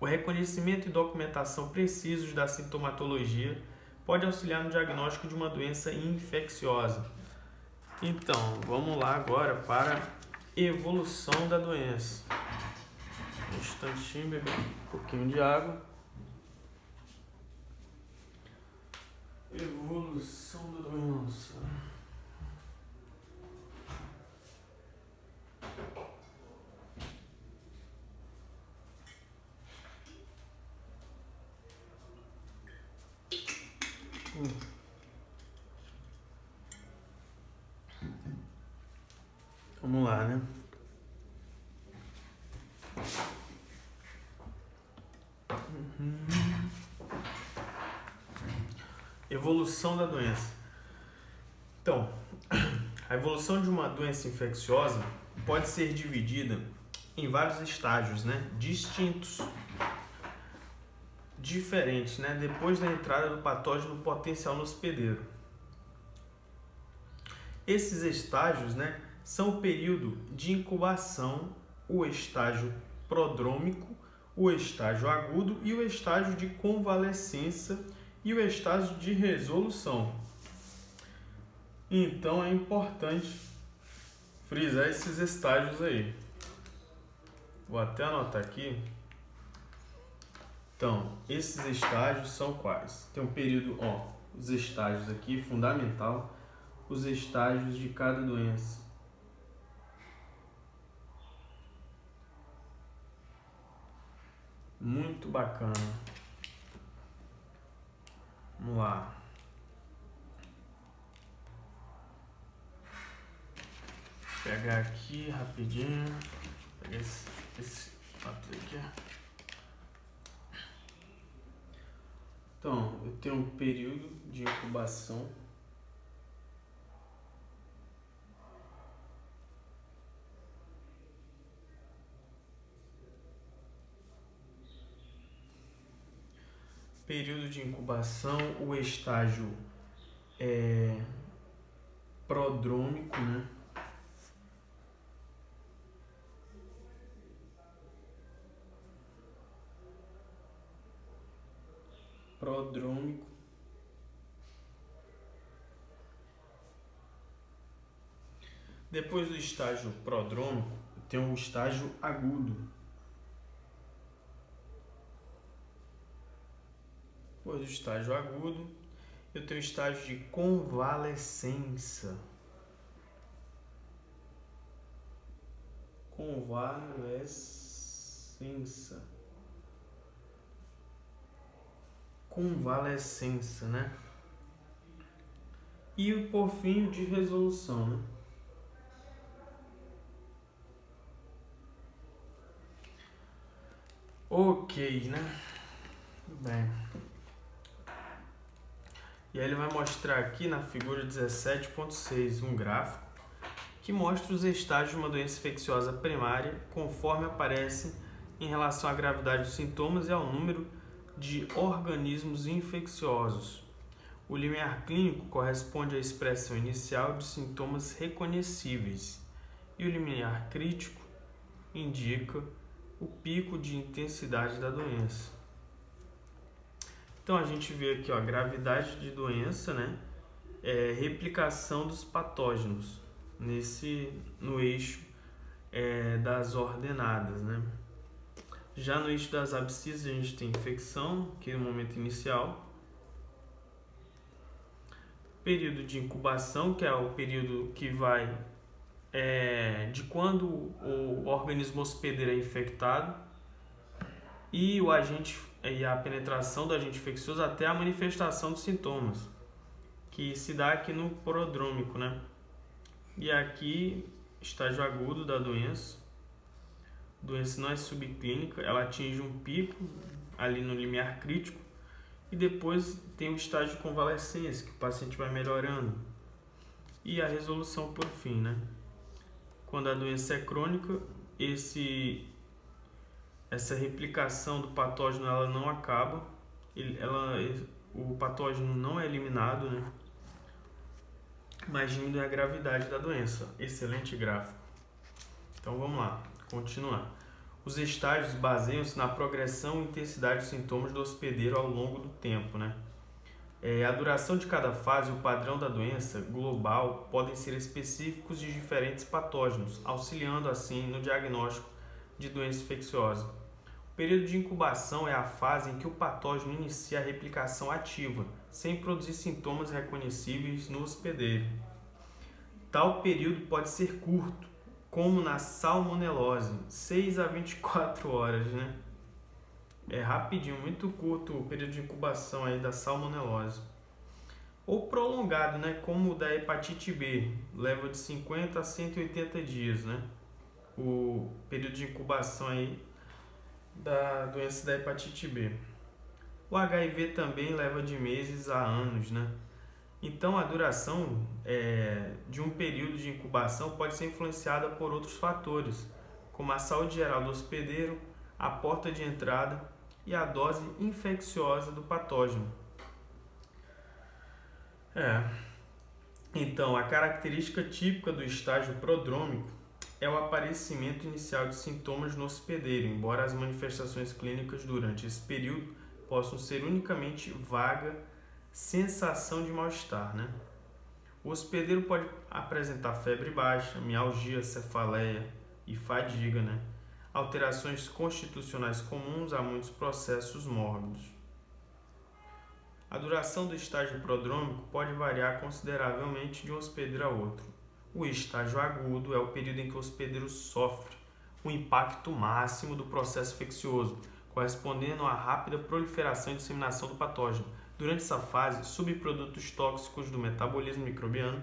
O reconhecimento e documentação precisos da sintomatologia pode auxiliar no diagnóstico de uma doença infecciosa. Então, vamos lá agora para evolução da doença. Um instantinho, beber um pouquinho de água. Evolução da doença. Vamos lá, né? Evolução da doença. Então, a evolução de uma doença infecciosa pode ser dividida em vários estágios, né? Distintos, diferentes, né? Depois da entrada do patógeno potencial no hospedeiro. Esses estágios, né, são o período de incubação, o estágio prodrômico, o estágio agudo e o estágio de convalescença e o estágio de resolução. Então é importante frisar esses estágios aí. Vou até anotar aqui. Então, esses estágios são quais? Tem um período, os estágios aqui, fundamental, os estágios de cada doença. Muito bacana. Vamos lá. Vou pegar aqui rapidinho. Vou pegar esse aqui. Então, eu tenho um período de incubação. Período de incubação, o estágio prodrômico, né? Prodrômico. Depois do estágio prodrômico, tem o estágio agudo. Depois do estágio agudo, eu tenho o estágio de convalescença. Convalescença, né? E por fim, o de resolução, né? Ok, né? Bem. E aí ele vai mostrar aqui na figura 17.6 um gráfico que mostra os estágios de uma doença infecciosa primária conforme aparecem em relação à gravidade dos sintomas e ao número de organismos infecciosos. O limiar clínico corresponde à expressão inicial de sintomas reconhecíveis e o limiar crítico indica o pico de intensidade da doença. Então a gente vê aqui, ó, gravidade de doença, né? Replicação dos patógenos no eixo das ordenadas, né? Já no eixo das abscissas a gente tem infecção, que é o momento inicial. Período de incubação, que é o período que vai de quando o organismo hospedeiro é infectado e a penetração do agente infeccioso até a manifestação dos sintomas, que se dá aqui no prodrômico, né? E aqui, estágio agudo da doença. A doença não é subclínica, ela atinge um pico ali no limiar crítico e depois tem o estágio de convalescência, que o paciente vai melhorando. E a resolução por fim, né? Quando a doença é crônica, essa replicação do patógeno ela não acaba, o patógeno não é eliminado, né? Mas diminui a gravidade da doença. Excelente gráfico. Então vamos lá, continuar. Os estágios baseiam-se na progressão e intensidade dos sintomas do hospedeiro ao longo do tempo, né? A duração de cada fase e o padrão da doença global podem ser específicos de diferentes patógenos, auxiliando assim no diagnóstico de doença infecciosa. O período de incubação é a fase em que o patógeno inicia a replicação ativa, sem produzir sintomas reconhecíveis no hospedeiro. Tal período pode ser curto, como na salmonelose, 6 a 24 horas, né? É rapidinho, muito curto o período de incubação aí da salmonelose. Ou prolongado, né? Como o da hepatite B, leva de 50 a 180 dias, né? O período de incubação aí da doença da hepatite B. O HIV também leva de meses a anos, né? Então, a duração de um período de incubação pode ser influenciada por outros fatores, como a saúde geral do hospedeiro, a porta de entrada e a dose infecciosa do patógeno. Então, a característica típica do estágio prodrômico é o aparecimento inicial de sintomas no hospedeiro, embora as manifestações clínicas durante esse período possam ser unicamente vaga sensação de mal-estar, né? O hospedeiro pode apresentar febre baixa, mialgia, cefaleia e fadiga, né? Alterações constitucionais comuns a muitos processos mórbidos. A duração do estágio prodrômico pode variar consideravelmente de um hospedeiro a outro. O estágio agudo é o período em que o hospedeiro sofre o impacto máximo do processo infeccioso, correspondendo à rápida proliferação e disseminação do patógeno. Durante essa fase, subprodutos tóxicos do metabolismo microbiano,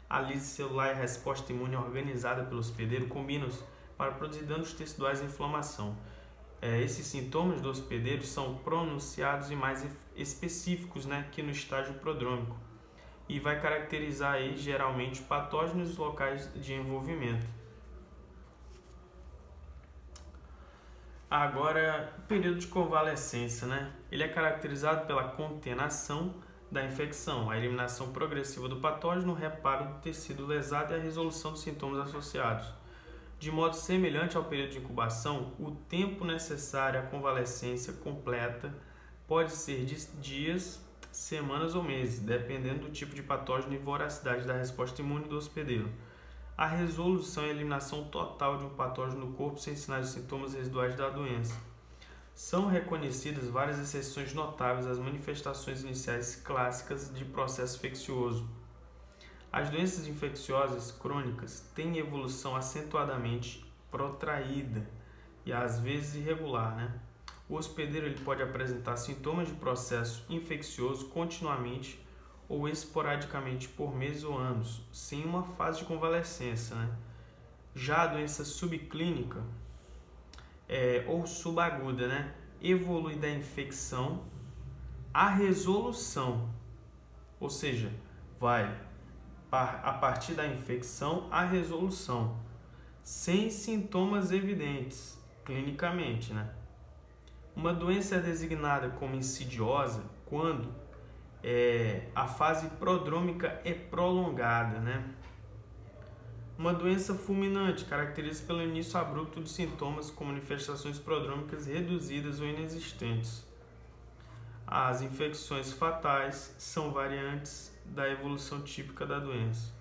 a lise celular e a resposta imune organizada pelo hospedeiro combinam-se para produzir danos teciduais e inflamação. Esses sintomas do hospedeiro são pronunciados e mais específicos, né, que no estágio prodrômico, e vai caracterizar aí, geralmente patógenos e os locais de envolvimento. Agora, período de convalescência, né? Ele é caracterizado pela contenação da infecção, a eliminação progressiva do patógeno, o reparo do tecido lesado e a resolução dos sintomas associados. De modo semelhante ao período de incubação, o tempo necessário à convalescência completa pode ser de dias, semanas ou meses, dependendo do tipo de patógeno e voracidade da resposta imune do hospedeiro. A resolução e a eliminação total de um patógeno no corpo sem sinais e sintomas residuais da doença. São reconhecidas várias exceções notáveis às manifestações iniciais clássicas de processo infeccioso. As doenças infecciosas crônicas têm evolução acentuadamente protraída e às vezes irregular, né? O hospedeiro ele pode apresentar sintomas de processo infeccioso continuamente ou esporadicamente por meses ou anos, sem uma fase de convalescença, né? Já a doença subclínica ou subaguda, né? Evolui da infecção à resolução, ou seja, vai a partir da infecção à resolução, sem sintomas evidentes clinicamente, né? Uma doença é designada como insidiosa quando a fase prodrômica é prolongada, né? Uma doença fulminante caracteriza-se pelo início abrupto de sintomas com manifestações prodrômicas reduzidas ou inexistentes. As infecções fatais são variantes da evolução típica da doença.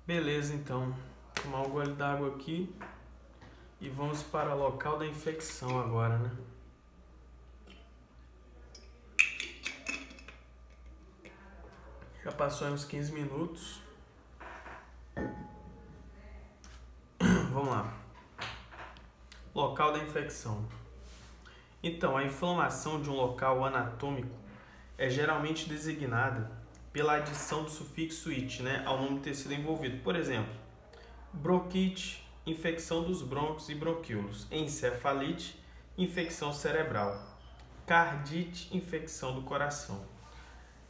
Beleza, então, tomar um gole d'água aqui e vamos para o local da infecção agora, né? Já passou aí uns 15 minutos. Vamos lá. Local da infecção. Então, a inflamação de um local anatômico é geralmente designada pela adição do sufixo "it", né, ao nome do tecido envolvido. Por exemplo, bronquite, infecção dos brônquios e bronquíolos. Encefalite, infecção cerebral. Cardite, infecção do coração.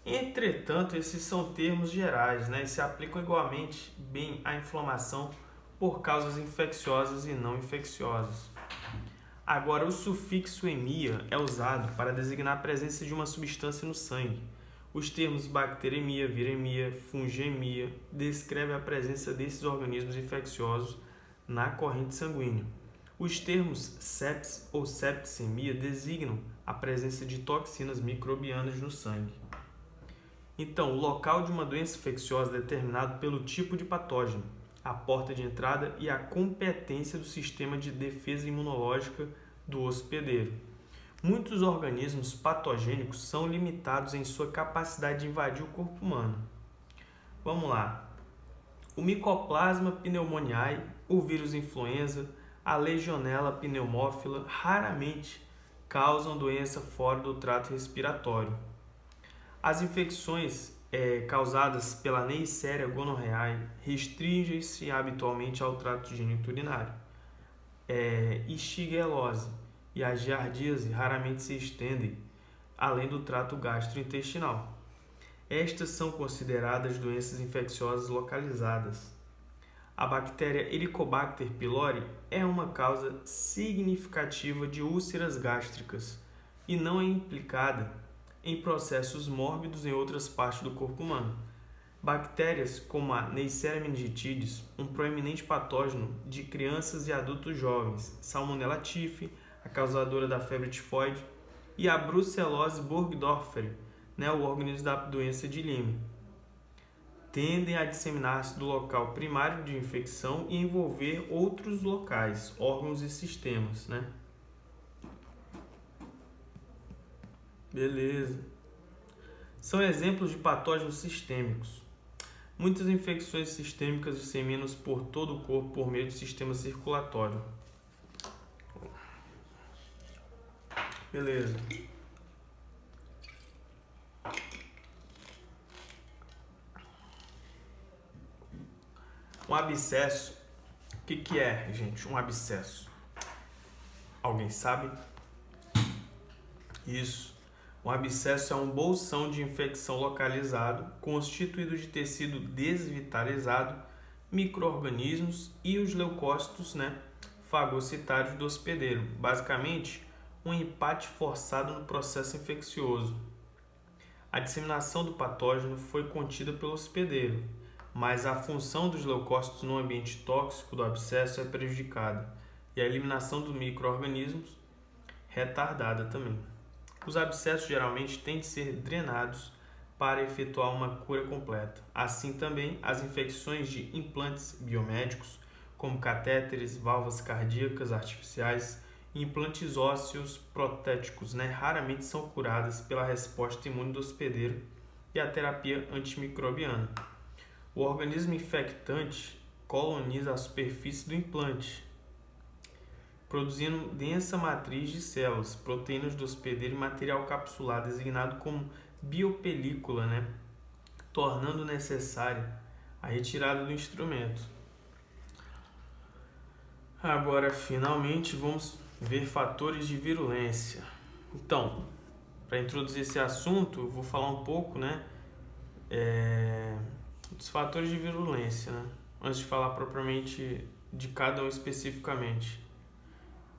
Entretanto, esses são termos gerais, né, e se aplicam igualmente bem à inflamação por causas infecciosas e não infecciosas. Agora, o sufixo "emia" é usado para designar a presença de uma substância no sangue. Os termos bacteremia, viremia, fungemia descrevem a presença desses organismos infecciosos na corrente sanguínea. Os termos sepsis ou septicemia designam a presença de toxinas microbianas no sangue. Então, o local de uma doença infecciosa é determinado pelo tipo de patógeno, a porta de entrada e a competência do sistema de defesa imunológica do hospedeiro. Muitos organismos patogênicos são limitados em sua capacidade de invadir o corpo humano. Vamos lá. O Mycoplasma pneumoniae, o vírus influenza, a Legionella pneumófila raramente causam doença fora do trato respiratório. As infecções causadas pela Neisseria gonorrhoeae restringem-se habitualmente ao trato geniturinário. Shigellose e a giardíase raramente se estendem além do trato gastrointestinal. Estas são consideradas doenças infecciosas localizadas. A bactéria Helicobacter pylori é uma causa significativa de úlceras gástricas e não é implicada em processos mórbidos em outras partes do corpo humano. Bactérias como a Neisseria meningitidis, um proeminente patógeno de crianças e adultos jovens, Salmonella typhi, a causadora da febre tifoide, e a Brucellose burgdorferi, o organismo da doença de Lyme, tendem a disseminar-se do local primário de infecção e envolver outros locais, órgãos e sistemas, Beleza. São exemplos de patógenos sistêmicos. Muitas infecções sistêmicas disseminam-se por todo o corpo por meio do sistema circulatório. Beleza. Um abscesso. O que é, gente, um abscesso? Alguém sabe? Isso. Um abscesso é um bolsão de infecção localizado, constituído de tecido desvitalizado, micro-organismos e os leucócitos, fagocitários do hospedeiro. Basicamente, um empate forçado no processo infeccioso. A disseminação do patógeno foi contida pelo hospedeiro, mas a função dos leucócitos no ambiente tóxico do abscesso é prejudicada e a eliminação dos micro-organismos retardada também. Os abscessos geralmente têm de ser drenados para efetuar uma cura completa. Assim também as infecções de implantes biomédicos, como catéteres, válvulas cardíacas artificiais e implantes ósseos protéticos, raramente são curadas pela resposta imune do hospedeiro e a terapia antimicrobiana. O organismo infectante coloniza a superfície do implante, produzindo densa matriz de células, proteínas do hospedeiro e material capsular, designado como biopelícula, tornando necessária a retirada do instrumento. Agora, finalmente, vamos ver fatores de virulência. Então, para introduzir esse assunto, eu vou falar um pouco, dos fatores de virulência, antes de falar propriamente de cada um especificamente.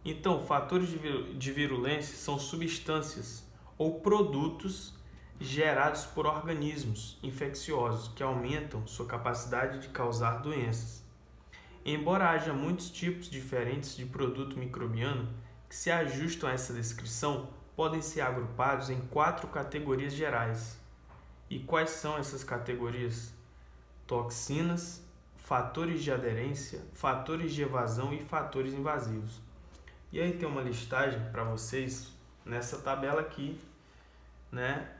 Então, fatores de virulência são substâncias ou produtos gerados por organismos infecciosos que aumentam sua capacidade de causar doenças. Embora haja muitos tipos diferentes de produto microbiano que se ajustam a essa descrição, podem ser agrupados em 4 categorias gerais. E quais são essas categorias? Toxinas, fatores de aderência, fatores de evasão e fatores invasivos. E aí tem uma listagem para vocês nessa tabela aqui,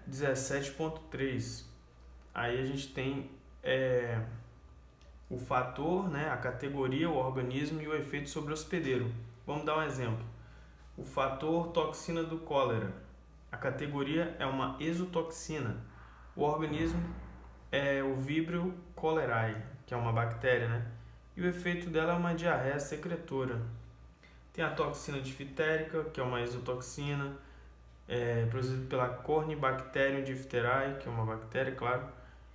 17.3. Aí a gente tem o fator, a categoria, o organismo e o efeito sobre o hospedeiro. Vamos dar um exemplo. O fator toxina do cólera. A categoria é uma exotoxina. O organismo é o Vibrio cholerae, que é uma bactéria, E o efeito dela é uma diarreia secretora. Tem a toxina difterica, que é uma exotoxina, produzida pela Corynebacterium diphtheriae, que é uma bactéria, claro,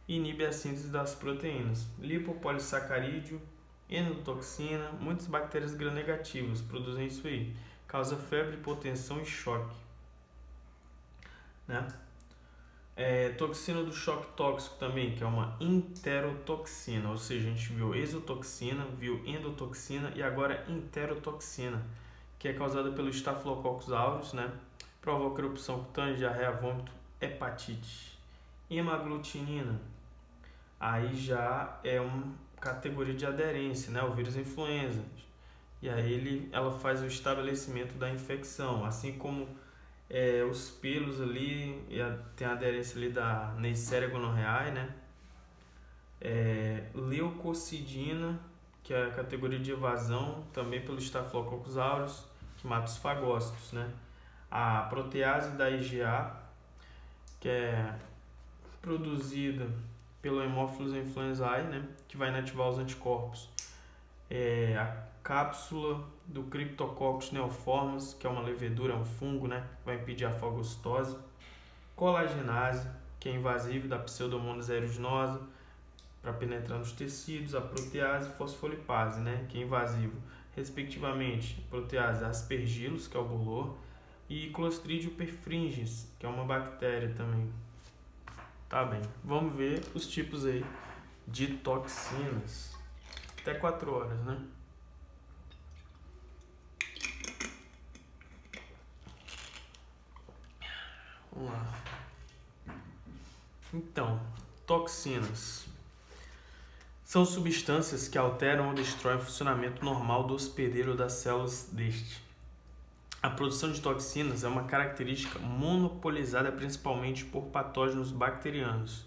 e inibe a síntese das proteínas. Lipopolissacarídeo, endotoxina, muitas bactérias gram-negativas produzem isso aí. Causa febre, hipotensão e choque. Toxina do choque tóxico também, que é uma enterotoxina, ou seja, a gente viu exotoxina, viu endotoxina e agora enterotoxina, que é causada pelo Staphylococcus aureus, provoca erupção cutânea, diarreia, vômito, hepatite. Hemaglutinina, aí já é uma categoria de aderência, o vírus influenza, e aí ela faz o estabelecimento da infecção, assim como os pelos ali, tem a aderência ali da Neisseria gonorrhoeae, leucocidina, que é a categoria de evasão, também pelo Staphylococcus aureus, que mata os fagócitos, A protease da IgA, que é produzida pelo Haemophilus influenzae, que vai inativar os anticorpos. A cápsula do Cryptococcus neoformans, que é uma levedura, é um fungo, vai impedir a fagocitose. Colagenase, que é invasivo da Pseudomonas aeruginosa, para penetrar nos tecidos. A protease fosfolipase, que é invasivo, respectivamente, protease Aspergillus, que é o bolor, e Clostridium perfringens, que é uma bactéria também. Tá bem, vamos ver os tipos aí de toxinas. Até 4 horas, Vamos lá. Então, toxinas são substâncias que alteram ou destroem o funcionamento normal do hospedeiro ou das células deste. A produção de toxinas é uma característica monopolizada principalmente por patógenos bacterianos,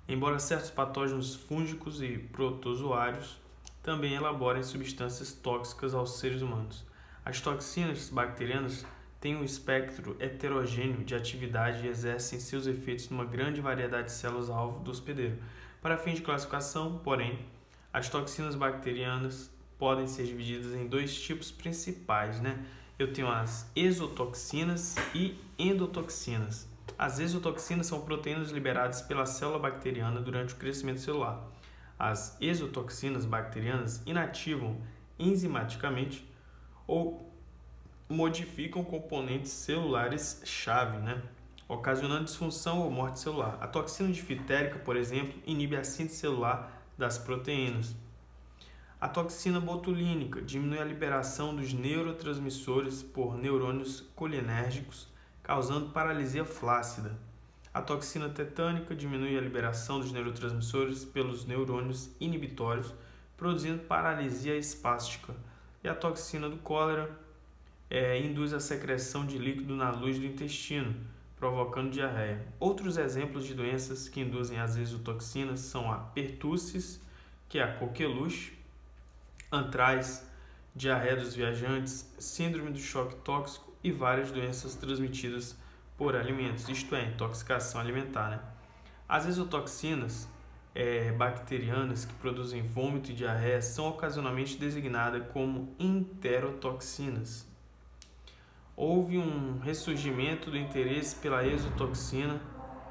embora certos patógenos fúngicos e protozoários também elaborem substâncias tóxicas aos seres humanos. As toxinas bacterianas têm um espectro heterogêneo de atividade e exercem seus efeitos numa grande variedade de células-alvo do hospedeiro. Para fins de classificação, porém, as toxinas bacterianas podem ser divididas em 2 tipos principais, Eu tenho as exotoxinas e endotoxinas. As exotoxinas são proteínas liberadas pela célula bacteriana durante o crescimento celular. As exotoxinas bacterianas inativam enzimaticamente ou modificam componentes celulares-chave, ocasionando disfunção ou morte celular. A toxina difitérica, por exemplo, inibe a síntese celular das proteínas. A toxina botulínica diminui a liberação dos neurotransmissores por neurônios colinérgicos, causando paralisia flácida. A toxina tetânica diminui a liberação dos neurotransmissores pelos neurônios inibitórios, produzindo paralisia espástica. E a toxina do cólera induz a secreção de líquido na luz do intestino, provocando diarreia. Outros exemplos de doenças que induzem as exotoxinas são a pertussis, que é a coqueluche, antraz, diarreia dos viajantes, síndrome do choque tóxico e várias doenças transmitidas por alimentos, isto é, intoxicação alimentar, né? As exotoxinas bacterianas que produzem vômito e diarreia são ocasionalmente designadas como enterotoxinas. Houve um ressurgimento do interesse pela exotoxina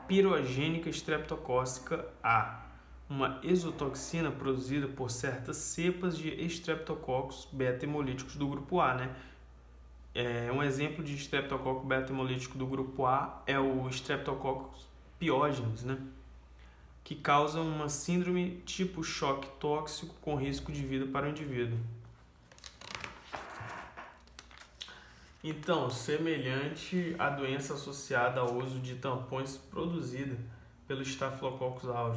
pirogênica estreptocócica A, uma exotoxina produzida por certas cepas de estreptococcus beta-hemolíticos do grupo A, né? Um exemplo de estreptococo beta-hemolítico do grupo A é o Streptococcus pyogenes, né? Que causa uma síndrome tipo choque tóxico com risco de vida para o indivíduo. Então, semelhante à doença associada ao uso de tampões produzida pelo Staphylococcus aureus.